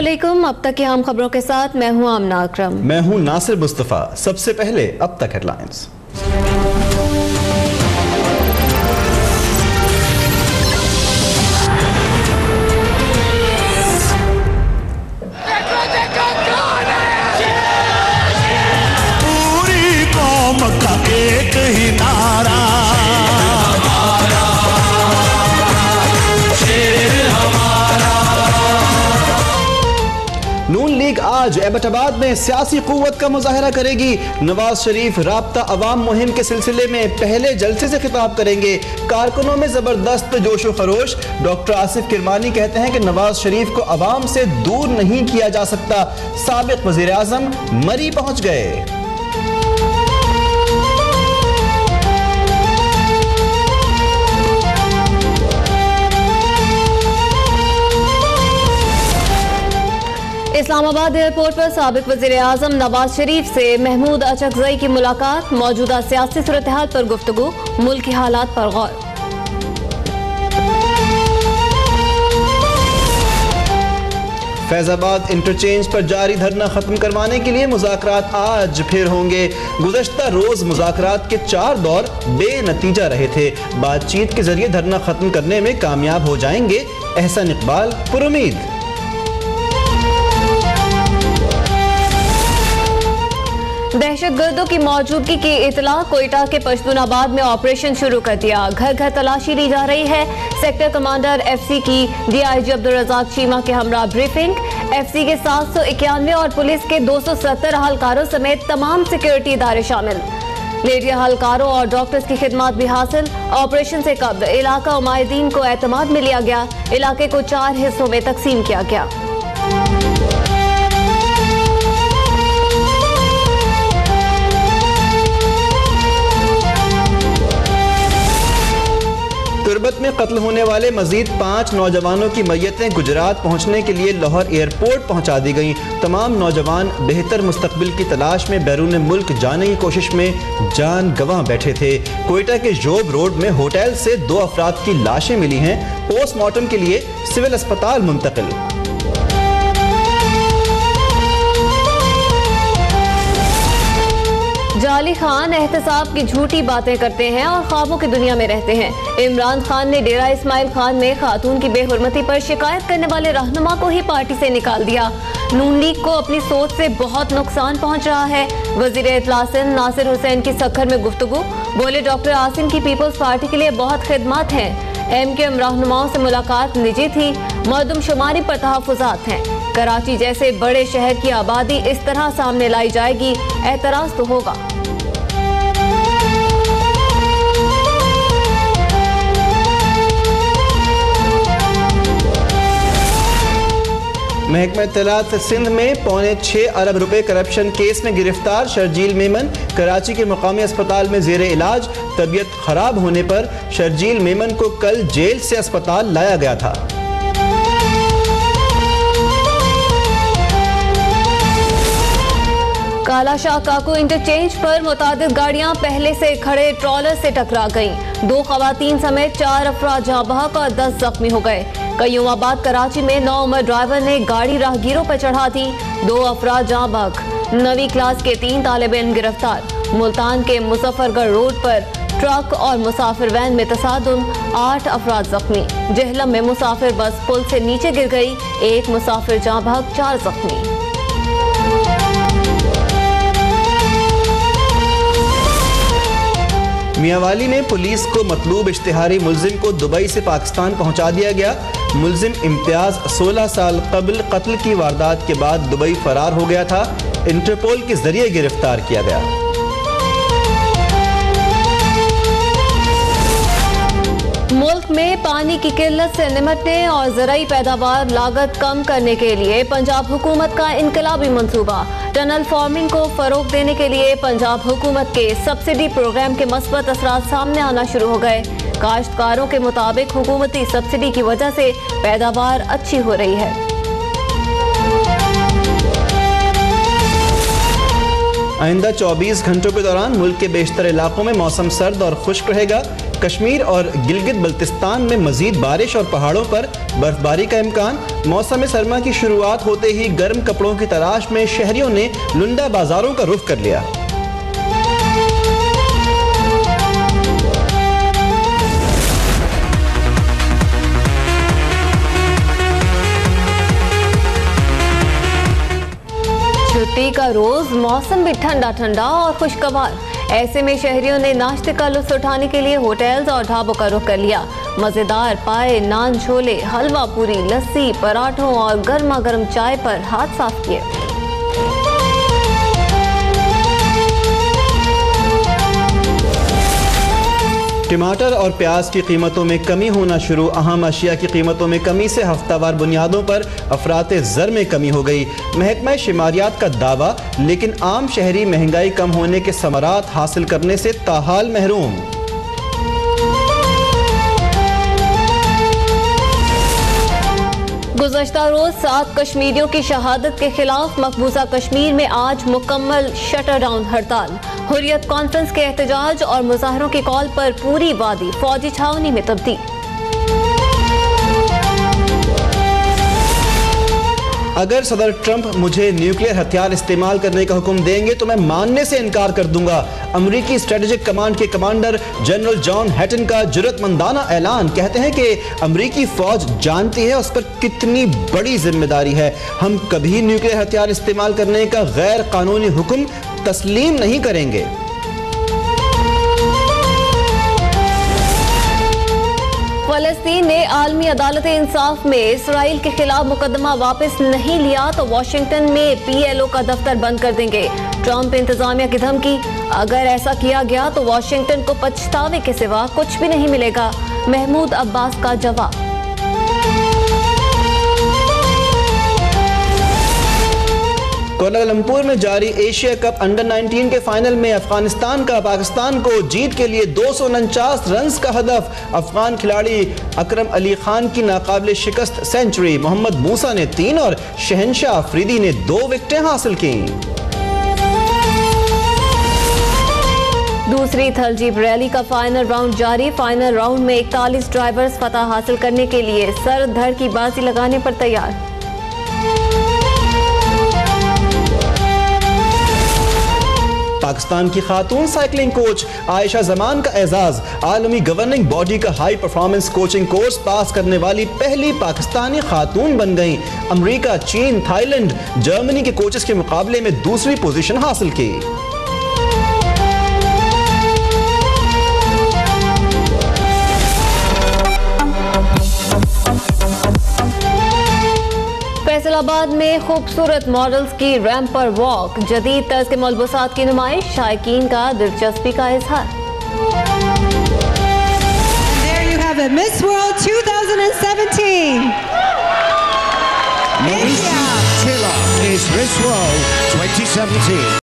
अस्सलामुअलैकुम। अब तक की अहम खबरों के साथ मैं हूं आमना अकरम। मैं हूं नासिर मुस्तफ़ा। सबसे पहले अब तक हेडलाइंस। पूरी कौम का एक ही नारा, नून लीग आज एबटाबाद में सियासी कुव्वत का मुजाहरा करेगी। नवाज शरीफ राब्ता अवाम मुहिम के सिलसिले में पहले जलसे से खिताब करेंगे। कारकुनों में जबरदस्त जोशो खरोश। डॉक्टर आसिफ किरमानी कहते हैं कि नवाज शरीफ को अवाम से दूर नहीं किया जा सकता। साबिक वजीर आजम मरी पहुंच गए। इस्लामाबाद एयरपोर्ट पर साबिक वज़ीर आज़म नवाज शरीफ से महमूद अचकज़ई की मुलाकात। मौजूदा सियासी सूरत हाल पर गुफ्तगू, मुल्क की हालात पर गौर। फैजाबाद इंटरचेंज पर जारी धरना खत्म करवाने के लिए मुज़ाकरात आज फिर होंगे। गुज़श्ता रोज मुज़ाकरात के 4 दौर बेनतीजा रहे थे। बातचीत के जरिए धरना खत्म करने में कामयाब हो जाएंगे। एहसन इकबाल पुरुमीद। दहशतगर्दों की मौजूदगी की इतला। कोयटा के पश्तूनाबाद में ऑपरेशन शुरू कर दिया। घर घर तलाशी ली जा रही है। सेक्टर कमांडर एफसी की डीआईजी अब्दुल रज़ाक चीमा के हमरा ब्रीफिंग। एफसी के 791 और पुलिस के 270 अहलकारों समेत तमाम सिक्योरिटी इदारे शामिल। लेडी अहलकारों और डॉक्टर्स की खिदमत भी हासिल। ऑपरेशन से कब्ल इलाका उमायदीन को एतमाद में लिया गया। इलाके को 4 हिस्सों में तकसीम किया गया। तुर्बत में कत्ल होने वाले मजीद 5 नौजवानों की मैयतें गुजरात पहुंचने के लिए लाहौर एयरपोर्ट पहुंचा दी गईं। तमाम नौजवान बेहतर मुस्तकबिल की तलाश में बैरून मुल्क जाने की कोशिश में जान गंवा बैठे थे। कोयटा के जोब रोड में होटल से 2 अफराद की लाशें मिली हैं। पोस्टमार्टम के लिए सिविल अस्पताल मुंतकिल। जाली खान एहतसाब की झूठी बातें करते हैं और ख्वाबों की दुनिया में रहते हैं। इमरान खान ने डेरा इस्माइल खान में खातून की बेहुरमती पर शिकायत करने वाले रहनुमा को ही पार्टी से निकाल दिया। नून लीग को अपनी सोच से बहुत नुकसान पहुंच रहा है। वजीर इत्तला सिंध नासिर हुसैन की सक्खर में गुफ्तगू। बोले डॉक्टर आसिम की पीपल्स पार्टी के लिए बहुत खिदमत हैं। एमकेएम रहनुमाओं से मुलाकात निजी थी। मर्दमशुमारी पर तहफ़्फ़ुज़ात हैं। कराची जैसे बड़े शहर की आबादी इस तरह सामने लाई जाएगी, एतराज़ तो होगा। महकमा इत्तलात सिंध में $6.25 अरब करप्शन केस में गिरफ्तार शर्जील मेमन। कराची के मुकामी अस्पताल में जेर इलाज। तबीयत खराब होने पर शर्जील मेमन को कल जेल से अस्पताल लाया गया था। काला शाह काको इंटरचेंज पर मुतादिद गाड़ियां पहले से खड़े ट्रॉलर से टकरा गईं। 2 खवातीन समेत 4 अफराद जहां बहक और 10 जख्मी हो गए। कईयों बाद कराची में 9 उम्र ड्राइवर ने गाड़ी राहगीरों पर चढ़ा दी। 2 अफराद जहां बहक। 9वीं क्लास के 3 तालिब इल्म गिरफ्तार। मुल्तान के मुजफ्फरगढ़ रोड पर ट्रक और मुसाफिर वैन में तसादुम। 8 अफराद जख्मी। जहलम में मुसाफिर बस पुल से नीचे गिर गई। 1 मुसाफिर जहां बहक, 4 जख्मी। मियांवाली में पुलिस को मतलूब इश्तिहारी मुलजिम को दुबई से पाकिस्तान पहुंचा दिया गया। मुलजिम इम्तियाज 16 साल कबल कत्ल की वारदात के बाद दुबई फरार हो गया था। इंटरपोल के जरिए गिरफ्तार किया गया। मुल्क में पानी की किल्लत से निपटने और ज़राई पैदावार लागत कम करने के लिए पंजाब हुकूमत का इनकलाबी मंसूबा। टनल फार्मिंग को फरोग देने के लिए पंजाब हुकूमत के सब्सिडी प्रोग्राम के मस्बत असरात सामने आना शुरू हो गए। काश्तकारों के मुताबिक हुकूमती सब्सिडी की वजह से पैदावार अच्छी हो रही है। आइंदा 24 घंटों के दौरान मुल्क के बेशतर इलाकों में मौसम सर्द और खुश्क रहेगा। कश्मीर और गिलगित बल्तिस्तान में मजीद बारिश और पहाड़ों पर बर्फबारी का इम्कान। मौसम सरमा की शुरुआत होते ही गर्म कपड़ों की तलाश में शहरियों ने लुंडा बाजारों का रुख कर लिया। छुट्टी का रोज, मौसम भी ठंडा ठंडा और खुशगवार। ऐसे में शहरियों ने नाश्ते का लुत्फ उठाने के लिए होटल्स और ढाबों का रुख कर लिया। मजेदार पाए, नान, छोले, हलवा पूरी, लस्सी, पराठों और गर्मा गर्म चाय पर हाथ साफ किए। टमाटर और प्याज की कीमतों में कमी होना शुरू। अहम अशिया की कीमतों में कमी से हफ्तावार बुनियादों पर अफराते ज़र में कमी हो गई। महकमा शुमारियात का दावा, लेकिन आम शहरी महंगाई कम होने के समरात हासिल करने से ताहाल महरूम। गुज़श्ता रोज 7 कश्मीरियों की शहादत के खिलाफ मकबूजा कश्मीर में आज मुकम्मल शटर डाउन हड़ताल। हुर्रियत कॉन्फ्रेंस के एहतजाज और मुजाहरों की कॉल पर पूरी वादी फौजी छावनी में तब्दील। अगर सदर ट्रंप मुझे न्यूक्लियर हथियार इस्तेमाल करने का हुक्म देंगे तो मैं मानने से इनकार कर दूंगा। अमरीकी स्ट्रेटेजिक कमांड के कमांडर जनरल जॉन हैटन का जुर्रतमंदाना ऐलान। कहते हैं कि अमरीकी फौज जानती है उस पर कितनी बड़ी जिम्मेदारी है। हम कभी न्यूक्लियर हथियार इस्तेमाल करने का गैर कानूनी हुक्म तस्लीम नहीं करेंगे। फलस्तीन ने आलमी अदालत इंसाफ में इसराइल के खिलाफ मुकदमा वापस नहीं लिया तो वॉशिंगटन में PLO का दफ्तर बंद कर देंगे। ट्रंप इंतजामिया की धमकी, अगर ऐसा किया गया तो वॉशिंगटन को पछतावे के सिवा कुछ भी नहीं मिलेगा। महमूद अब्बास का जवाब। कोलालंपुर में जारी एशिया कप अंडर 19 के फाइनल में अफगानिस्तान का पाकिस्तान को जीत के लिए 249 रन का हदफ। अफगान खिलाड़ी अकरम अली खान की नाकाबिल शिकस्त सेंचुरी। मोहम्मद मूसा ने 3 और शहनशाह अफरीदी ने 2 विकेटें हासिल की। दूसरी थलजीब रैली का फाइनल राउंड जारी। फाइनल राउंड में 41 ड्राइवर्स फतह हासिल करने के लिए सर धड़ की बाजी लगाने पर तैयार। पाकिस्तान की खातून साइकिलिंग कोच आयशा जमान का एजाज। आलमी गवर्निंग बॉडी का high performance coaching course pass करने वाली पहली पाकिस्तानी खातून बन गईं। अमेरिका, चीन, थाईलैंड, जर्मनी के कोचेस के मुकाबले में दूसरी पोजीशन हासिल की। फैसलाबाद में खूबसूरत मॉडल्स की रैंप पर वॉक। जदीद तर्ज के मलबूसात की नुमाइश। शायकीन का दिलचस्पी का इजहार। There you have it, Miss World 2017. Marisha Tiller is Miss World 2017.